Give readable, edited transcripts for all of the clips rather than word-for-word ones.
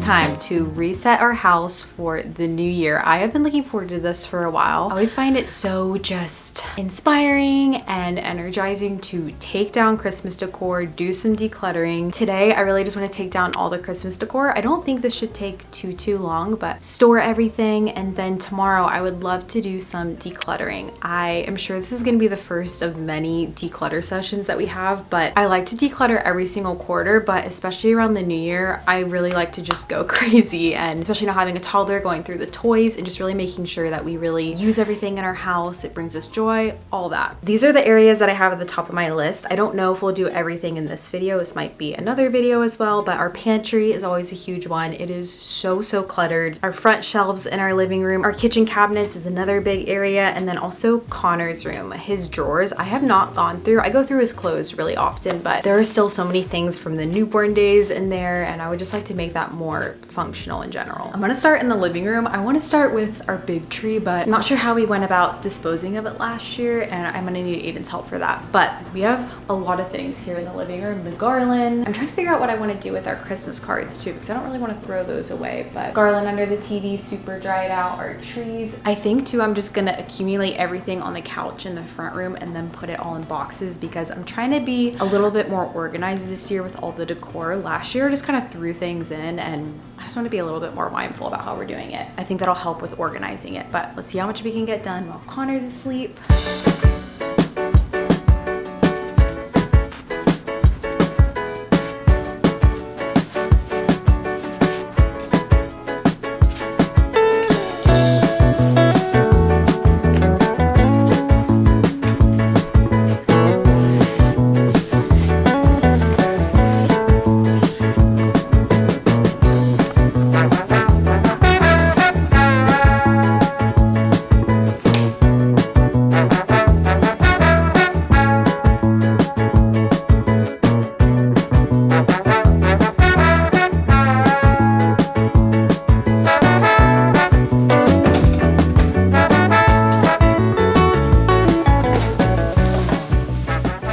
time to reset our house for the new year. I have been looking forward to this for a while. I always find it so just inspiring and energizing to take down Christmas decor, do some decluttering. Today, I really just want to take down all the Christmas decor. I don't think this should take too long, but store everything. And then tomorrow, I would love to do some decluttering. I am sure this is going to be the first of many declutter sessions that we have, but I like to declutter every single quarter, but especially around the new year, I really like to just go crazy, and especially now having a toddler, going through the toys and just really making sure that we really use everything in our house. It brings us joy, all that. These are the areas that I have at the top of my list. I don't know if we'll do everything in this video. This might be another video as well, but our pantry is always a huge one. It is so cluttered. Our front shelves in our living room, our kitchen cabinets is another big area, and then also Connor's room. His drawers, I have not gone through. I go through his clothes really often, but there are still so many things from the newborn days in there, and I would just like to make that more functional in general. I'm gonna start in the living room. I want to start with our big tree, but I'm not sure how we went about disposing of it last year, and I'm gonna need Aiden's help for that. But we have a lot of things here in the living room. The garland. I'm trying to figure out what I want to do with our Christmas cards too, because I don't really want to throw those away, but garland under the TV, super dried out. Our trees. I think too, I'm just gonna accumulate everything on the couch in the front room and then put it all in boxes, because I'm trying to be a little bit more organized this year with all the decor. Last year I just kind of threw things in, and I just want to be a little bit more mindful about how we're doing it. I think that'll help with organizing it, but let's see how much we can get done while Connor's asleep.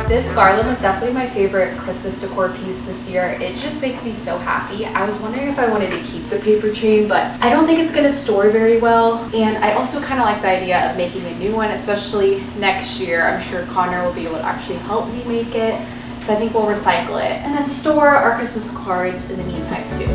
This garland was definitely my favorite Christmas decor piece this year. It just makes me so happy. I was wondering if I wanted to keep the paper chain, but I don't think it's gonna store very well. And I also kind of like the idea of making a new one, especially next year. I'm sure Connor will be able to actually help me make it. So I think we'll recycle it and then store our Christmas cards in the meantime too.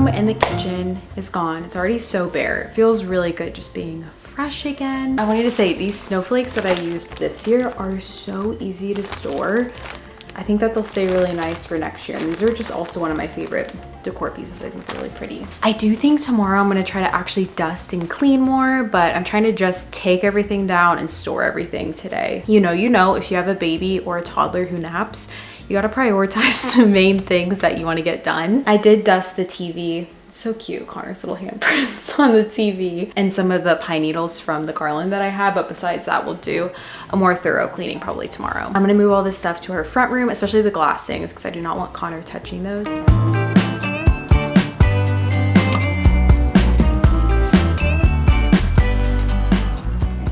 And the kitchen is gone. It's already so bare. It feels really good just being fresh again. I wanted to say these snowflakes that I used this year are so easy to store. I think that they'll stay really nice for next year. And these are just also one of my favorite decor pieces. I think they're really pretty. I do think tomorrow I'm gonna try to actually dust and clean more, but I'm trying to just take everything down and store everything today. You know, if you have a baby or a toddler who naps, you gotta prioritize the main things that you wanna get done. I did dust the TV. It's so cute, Connor's little handprints on the TV and some of the pine needles from the garland that I had, but besides that, we'll do a more thorough cleaning probably tomorrow. I'm gonna move all this stuff to our front room, especially the glass things, because I do not want Connor touching those.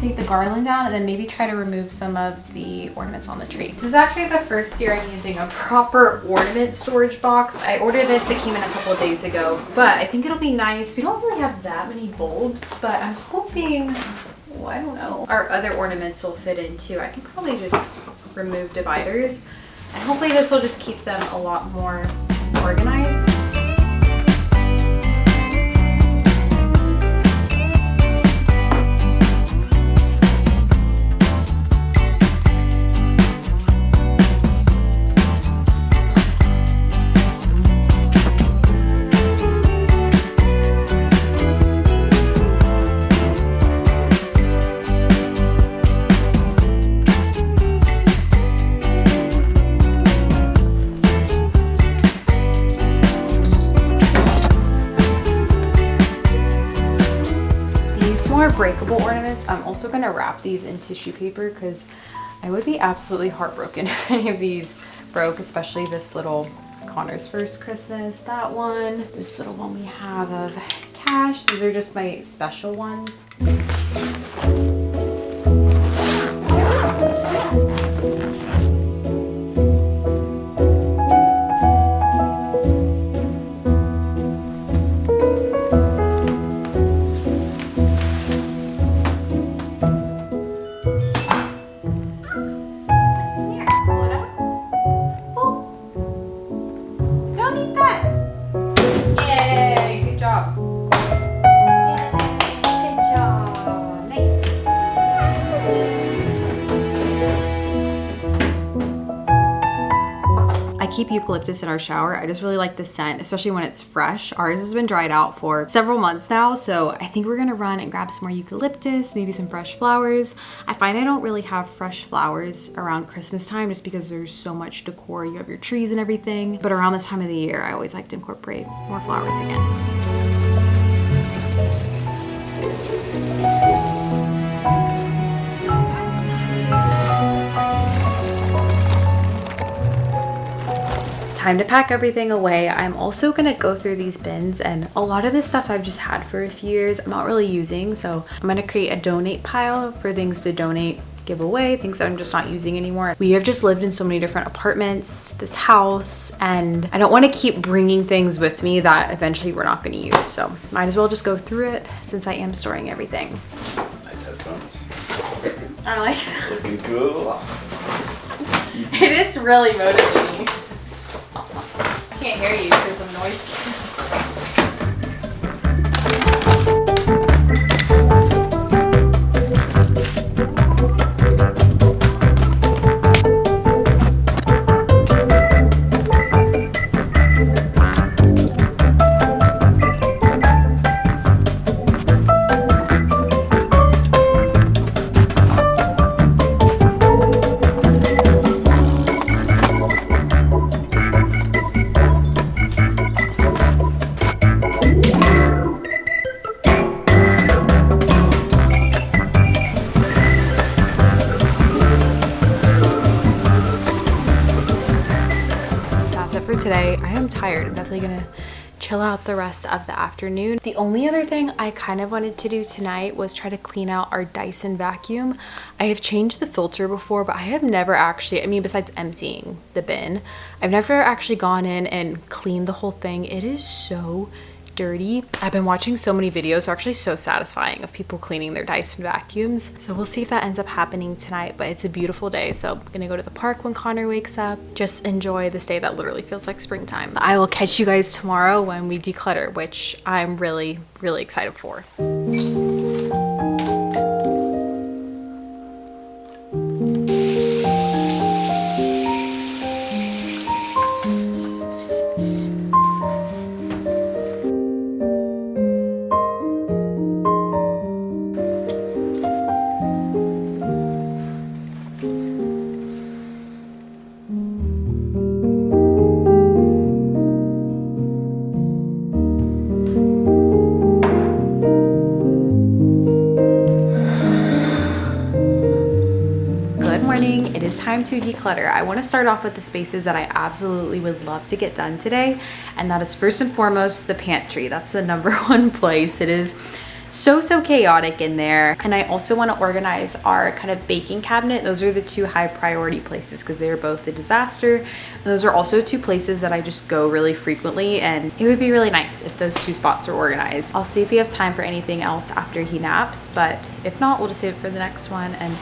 Take the garland down and then maybe try to remove some of the ornaments on the tree. This is actually the first year I'm using a proper ornament storage box. I ordered this, it came in a couple of days ago, but I think it'll be nice. We don't really have that many bulbs, but I'm hoping, well, I don't know, our other ornaments will fit in too. I can probably just remove dividers and hopefully this will just keep them a lot more organized. Breakable ornaments, I'm also going to wrap these in tissue paper because I would be absolutely heartbroken if any of these broke, especially this little Connor's First Christmas, that one, this little one we have of Cash. These are just my special ones. Keep eucalyptus in our shower. I just really like the scent, especially when it's fresh. Ours has been dried out for several months now, so I think we're gonna run and grab some more eucalyptus, maybe some fresh flowers. I find I don't really have fresh flowers around Christmas time just because there's so much decor. You have your trees and everything, but around this time of the year, I always like to incorporate more flowers again. Time to pack everything away. I'm also gonna go through these bins, and a lot of this stuff I've just had for a few years, I'm not really using, so I'm gonna create a donate pile for things to donate, give away, things that I'm just not using anymore. We have just lived in so many different apartments, this house, and I don't want to keep bringing things with me that eventually we're not going to use, so might as well just go through it since I am storing everything. Nice headphones. I like Looking cool. It is really motivating. I can't hear you because of noise canceling. Today, I am tired. I'm definitely gonna chill out the rest of the afternoon. The only other thing I kind of wanted to do tonight was try to clean out our Dyson vacuum. I have changed the filter before, but I have never actually, I mean, besides emptying the bin, I've never actually gone in and cleaned the whole thing. It is so dirty. I've been watching so many videos, they're actually so satisfying, of people cleaning their Dyson vacuums. So we'll see if that ends up happening tonight, but it's a beautiful day. So I'm gonna go to the park when Connor wakes up, just enjoy this day that literally feels like springtime. I will catch you guys tomorrow when we declutter, which I'm really, really excited for. Time to declutter. I want to start off with the spaces that I absolutely would love to get done today, and that is first and foremost the pantry. That's the number one place. It is so chaotic in there. And I also want to organize our kind of baking cabinet. Those are the two high priority places because they are both a disaster. Those are also two places that I just go really frequently, and it would be really nice if those two spots are organized. I'll see if we have time for anything else after he naps, but if not, we'll just save it for the next one and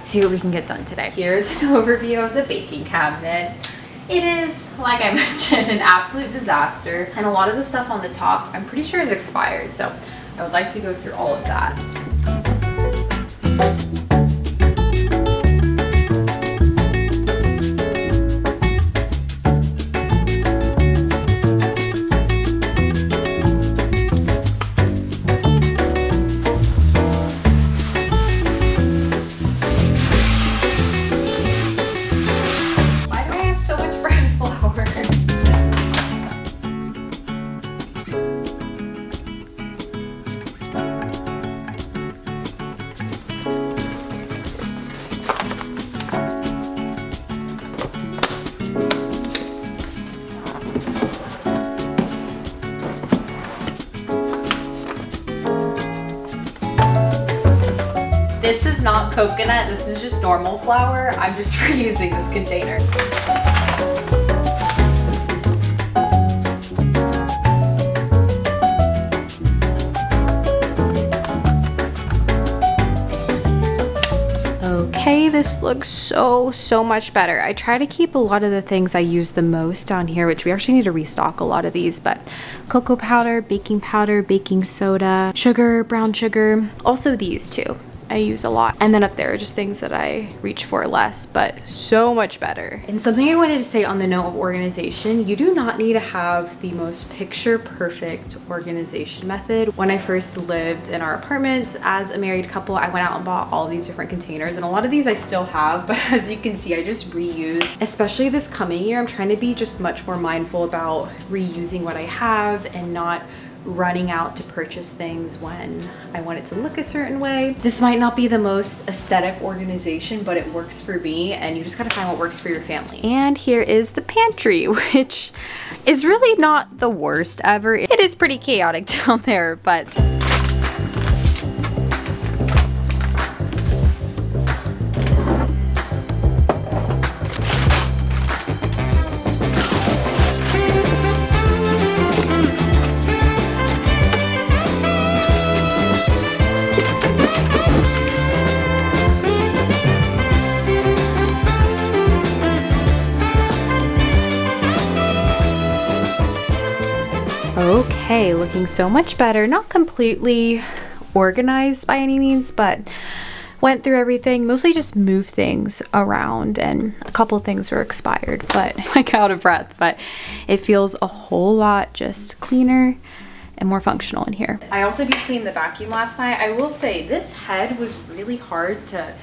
see what we can get done today. Here's an overview of the baking cabinet. It is, like I mentioned, an absolute disaster, and a lot of the stuff on the top I'm pretty sure is expired, so I would like to go through all of that. This is not coconut, this is just normal flour. I'm just reusing this container. Okay, this looks so much better. I try to keep a lot of the things I use the most down here, which we actually need to restock a lot of these, but cocoa powder, baking soda, sugar, brown sugar, also these too. I use a lot. And then up there are just things that I reach for less, but so much better. And something I wanted to say on the note of organization, you do not need to have the most picture perfect organization method. When I first lived in our apartment as a married couple, I went out and bought all of these different containers, and a lot of these I still have, but as you can see, I just reuse. Especially this coming year, I'm trying to be just much more mindful about reusing what I have and not running out to purchase things when I want it to look a certain way. This might not be the most aesthetic organization, but it works for me, and you just gotta find what works for your family. And here is the pantry, which is really not the worst ever. It is pretty chaotic down there, but okay, looking so much better. Not completely organized by any means, but went through everything, mostly just moved things around, and a couple of things were expired, but like out of breath, but it feels a whole lot just cleaner and more functional in here. I also did clean the vacuum last night. I will say this head was really hard to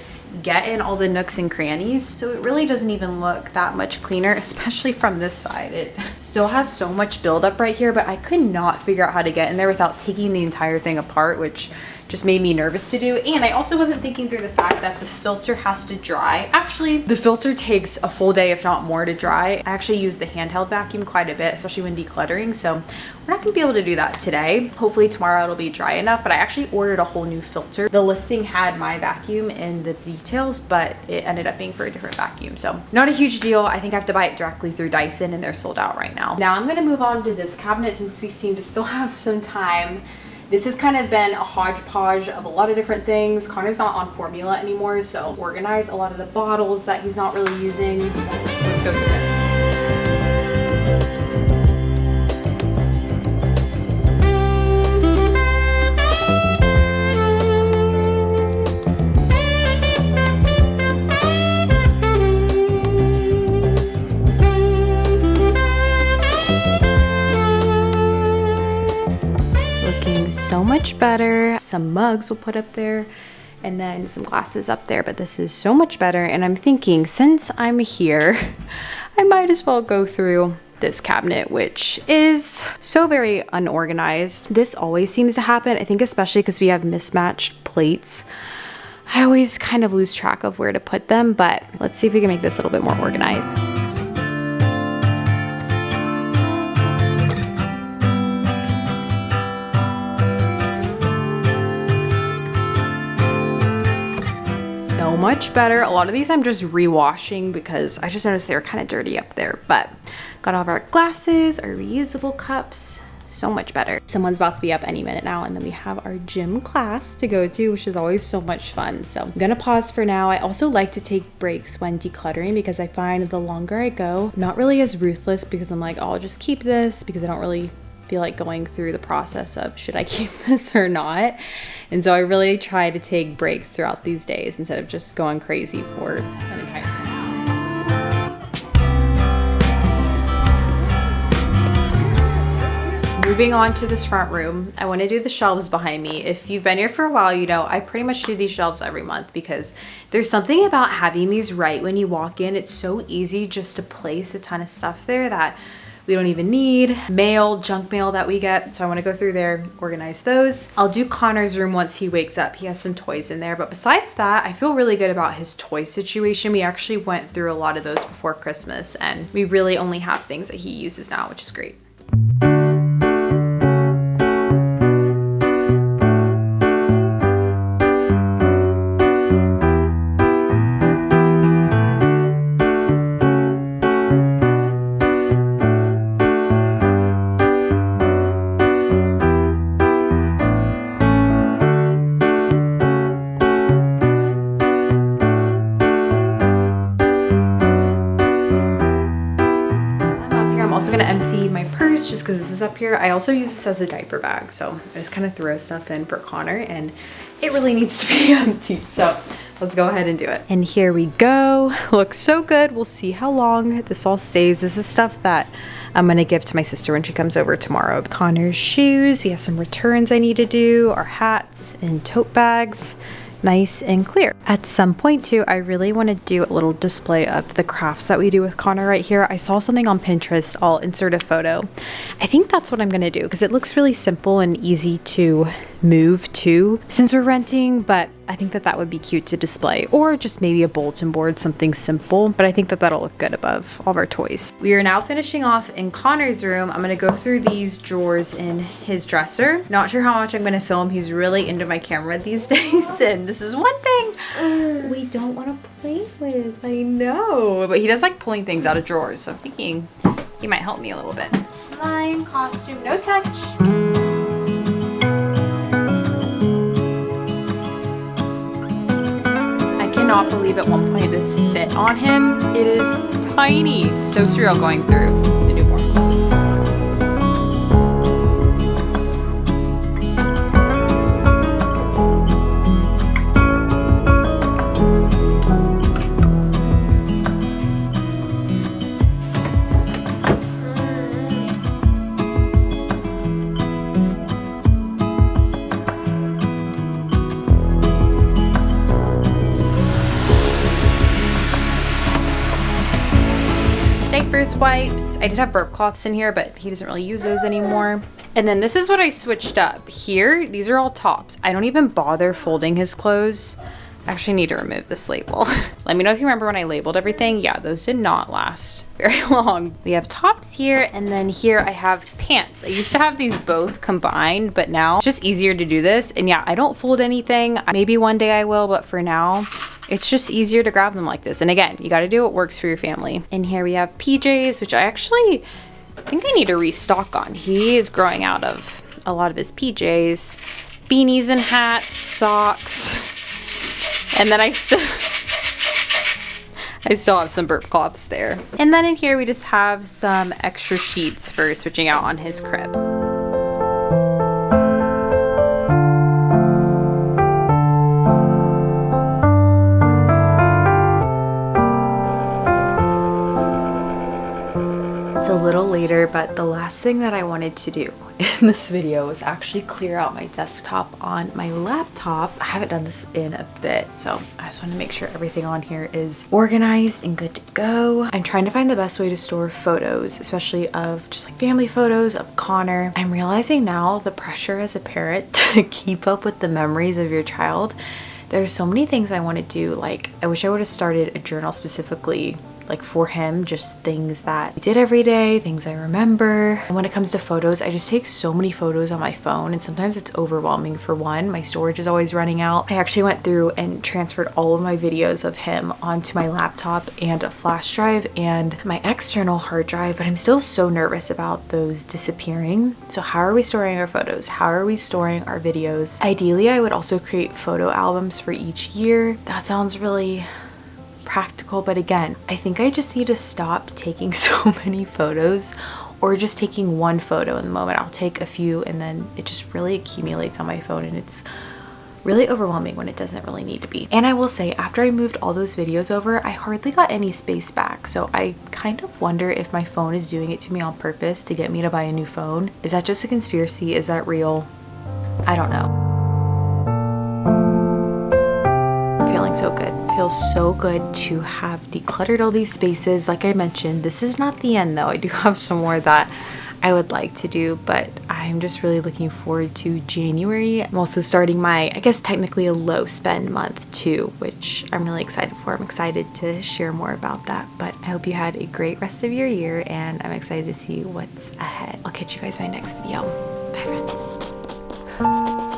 get in all the nooks and crannies, so it really doesn't even look that much cleaner, especially from this side. It still has so much buildup right here, but I could not figure out how to get in there without taking the entire thing apart, which just made me nervous to do. And I also wasn't thinking through the fact that the filter has to dry. Actually, the filter takes a full day, if not more, to dry. I actually use the handheld vacuum quite a bit, especially when decluttering, so we're not gonna be able to do that today. Hopefully tomorrow it'll be dry enough, but I actually ordered a whole new filter. The listing had my vacuum in the details, but it ended up being for a different vacuum, so not a huge deal. I think I have to buy it directly through Dyson, and they're sold out right now. Now I'm gonna move on to this cabinet since we seem to still have some time. This has kind of been a hodgepodge of a lot of different things. Connor's not on formula anymore, so organize a lot of the bottles that he's not really using. Let's go through it. So much better. Some mugs we'll put up there, and then some glasses up there, but this is so much better. And I'm thinking, since I'm here, I might as well go through this cabinet, which is so very unorganized. This always seems to happen, I think, especially because we have mismatched plates. I always kind of lose track of where to put them, but let's see if we can make this a little bit more organized. much better. A lot of these I'm just rewashing because I just noticed they were kind of dirty up there, but got all of our glasses, our reusable cups. So much better. Someone's about to be up any minute now, and then we have our gym class to go to, which is always so much fun. So I'm gonna pause for now. I also like to take breaks when decluttering because I find the longer I go, not really as ruthless, because I'm like, oh, I'll just keep this because I don't really feel like going through the process of should I keep this or not. And so I really try to take breaks throughout these days instead of just going crazy for an entire time. Moving on to this front room, I want to do the shelves behind me. If you've been here for a while, you know I pretty much do these shelves every month because there's something about having these right when you walk in. It's so easy just to place a ton of stuff there that we don't even need. Mail, junk mail that we get. So I want to go through there, organize those. I'll do Connor's room once he wakes up. He has some toys in there, but besides that, I feel really good about his toy situation. We actually went through a lot of those before Christmas, and we really only have things that he uses now, which is great. Also gonna empty my purse just because this is up here. I also use this as a diaper bag, so I just kind of throw stuff in for Connor, and it really needs to be emptied. So let's go ahead and do it. And here we go. Looks so good. We'll see how long this all stays. This is stuff that I'm gonna give to my sister when she comes over tomorrow. Connor's shoes. We have some returns I need to do. Our hats and tote bags. Nice and clear. At some point too, I really want to do a little display of the crafts that we do with Connor right here. I saw something on Pinterest. I'll insert a photo. I think that's what I'm going to do because it looks really simple and easy to move to since we're renting, but I think that that would be cute to display, or just maybe a bulletin board, something simple, but I think that that'll look good above all of our toys. We are now finishing off in Connor's room. I'm gonna go through these drawers in his dresser. Not sure how much I'm gonna film. He's really into my camera these days, and this is one thing we don't want to play with. I know, but he does like pulling things out of drawers, so I'm thinking he might help me a little bit. Slime costume, no touch. I cannot believe at one point this fit on him. It is tiny. So surreal going through the newborn clothes. Diapers, wipes. I did have burp cloths in here, but he doesn't really use those anymore. And then this is what I switched up. Here, these are all tops. I don't even bother folding his clothes. I actually need to remove this label. Let me know if you remember when I labeled everything. Yeah, those did not last very long. We have tops here, and then here I have pants. I used to have these both combined, but now it's just easier to do this. And yeah, I don't fold anything. Maybe one day I will, but for now, it's just easier to grab them like this. And again, you got to do what works for your family. And here we have PJs, which I actually think I need to restock on. He is growing out of a lot of his PJs. Beanies and hats, socks. And then I still have some burp cloths there. And then in here we just have some extra sheets for switching out on his crib. It's a little later, but the last thing that I wanted to do in this video was actually clear out my desktop on my laptop. I haven't done this in a bit, so I just want to make sure everything on here is organized and good to go. I'm trying to find the best way to store photos, especially of just like family photos of Connor. I'm realizing now the pressure as a parent to keep up with the memories of your child. There's so many things I want to do. Like, I wish I would have started a journal specifically like for him, just things that I did every day, things I remember. And when it comes to photos, I just take so many photos on my phone, and sometimes it's overwhelming. For one, my storage is always running out. I actually went through and transferred all of my videos of him onto my laptop and a flash drive and my external hard drive, but I'm still so nervous about those disappearing. So how are we storing our photos? How are we storing our videos? Ideally, I would also create photo albums for each year. That sounds really practical, but again, I think I just need to stop taking so many photos, or just taking one photo in the moment. I'll take a few and then it just really accumulates on my phone, and it's really overwhelming when it doesn't really need to be. And I will say, after I moved all those videos over, I hardly got any space back. So I kind of wonder if my phone is doing it to me on purpose to get me to buy a new phone. Is that just a conspiracy? Is that real? I don't know. I'm feeling so good. It feels so good to have decluttered all these spaces. Like I mentioned, this is not the end though. I do have some more that I would like to do, but I'm just really looking forward to January. I'm also starting my, I guess technically a low spend month too, which I'm really excited for. I'm excited to share more about that, but I hope you had a great rest of your year, and I'm excited to see what's ahead. I'll catch you guys in my next video. Bye friends.